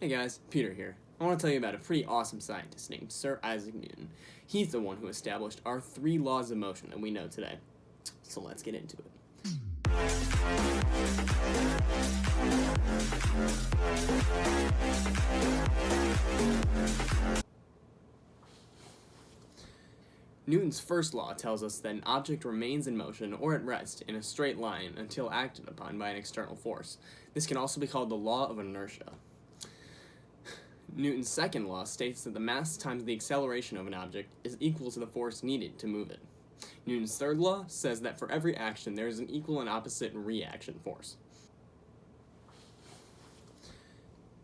Hey guys, Peter here. I want to tell you about a pretty awesome scientist named Sir Isaac Newton. He's the one who established our 3 laws of motion that we know today. So let's get into it. Newton's first law tells us that an object remains in motion or at rest in a straight line until acted upon by an external force. This can also be called the law of inertia. Newton's second law states that the mass times the acceleration of an object is equal to the force needed to move it. Newton's third law says that for every action there is an equal and opposite reaction force.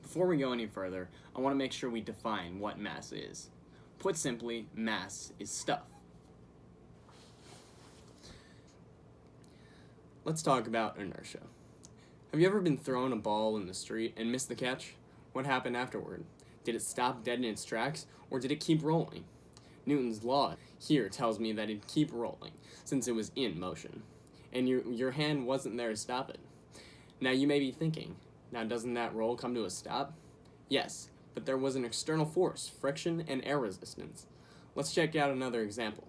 Before we go any further, I want to make sure we define what mass is. Put simply, mass is stuff. Let's talk about inertia. Have you ever been thrown a ball in the street and missed the catch? What happened afterward? Did it stop dead in its tracks, or did it keep rolling? Newton's law here tells me that it'd keep rolling, since it was in motion, and your hand wasn't there to stop it. Now you may be thinking, now doesn't that roll come to a stop? Yes, but there was an external force, friction, and air resistance. Let's check out another example.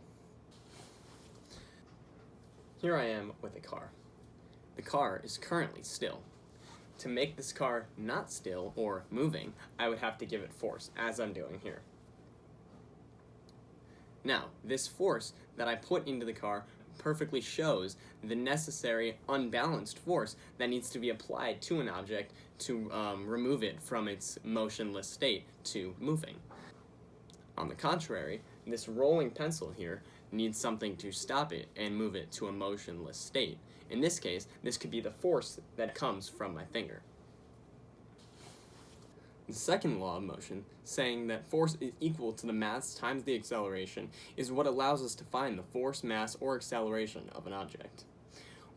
Here I am with a car. The car is currently still. To make this car not still or moving, I would have to give it force, as I'm doing here. Now, this force that I put into the car perfectly shows the necessary unbalanced force that needs to be applied to an object to remove it from its motionless state to moving. On the contrary, this rolling pencil here needs something to stop it and move it to a motionless state. In this case, this could be the force that comes from my finger. The second law of motion, saying that force is equal to the mass times the acceleration, is what allows us to find the force, mass, or acceleration of an object.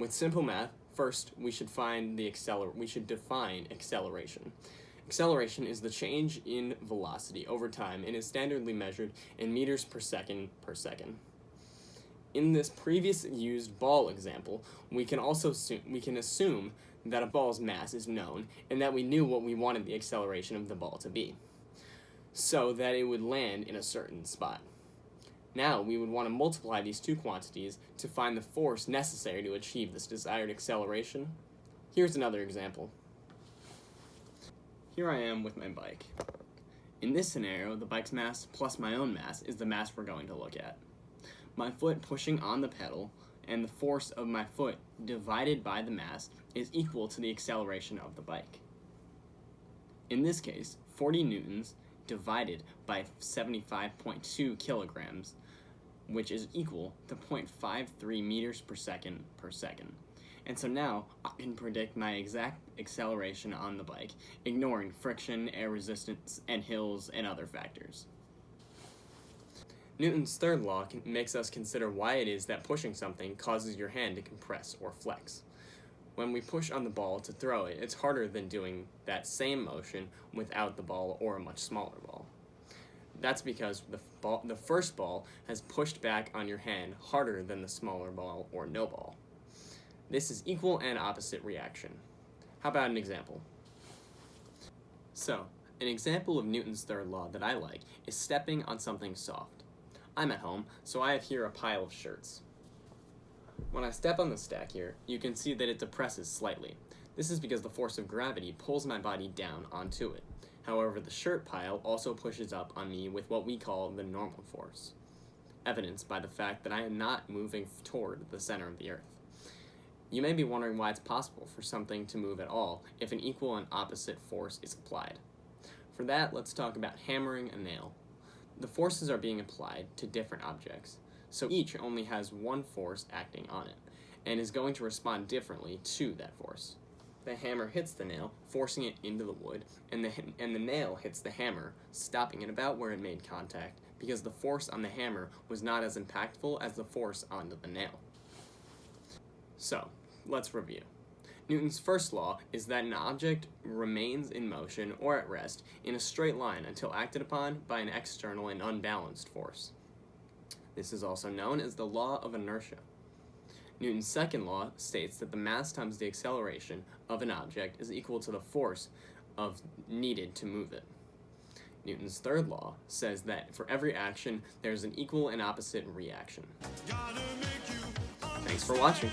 With simple math, first we should define acceleration. Acceleration is the change in velocity over time and is standardly measured in meters per second per second. In this previous used ball example, we can assume that a ball's mass is known and that we knew what we wanted the acceleration of the ball to be, so that it would land in a certain spot. Now we would want to multiply these two quantities to find the force necessary to achieve this desired acceleration. Here's another example. Here I am with my bike. In this scenario, the bike's mass plus my own mass is the mass we're going to look at. My foot pushing on the pedal and the force of my foot divided by the mass is equal to the acceleration of the bike. In this case, 40 newtons divided by 75.2 kilograms, which is equal to 0.53 meters per second per second. And so now I can predict my exact acceleration on the bike, ignoring friction, air resistance, and hills and other factors. Newton's third law makes us consider why it is that pushing something causes your hand to compress or flex. When we push on the ball to throw it, it's harder than doing that same motion without the ball or a much smaller ball. That's because the first ball has pushed back on your hand harder than the smaller ball or no ball. This is equal and opposite reaction. How about an example? So, an example of Newton's third law that I like is stepping on something soft. I'm at home, so I have here a pile of shirts. When I step on the stack here, you can see that it depresses slightly. This is because the force of gravity pulls my body down onto it. However, the shirt pile also pushes up on me with what we call the normal force, evidenced by the fact that I am not moving toward the center of the earth. You may be wondering why it's possible for something to move at all if an equal and opposite force is applied. For that, let's talk about hammering a nail. The forces are being applied to different objects, so each only has one force acting on it, and is going to respond differently to that force. The hammer hits the nail, forcing it into the wood, and the nail hits the hammer, stopping it about where it made contact, because the force on the hammer was not as impactful as the force onto the nail. So, let's review. Newton's first law is that an object remains in motion or at rest in a straight line until acted upon by an external and unbalanced force. This is also known as the law of inertia. Newton's second law states that the mass times the acceleration of an object is equal to the force of needed to move it. Newton's third law says that for every action, there's an equal and opposite reaction. Thanks for watching.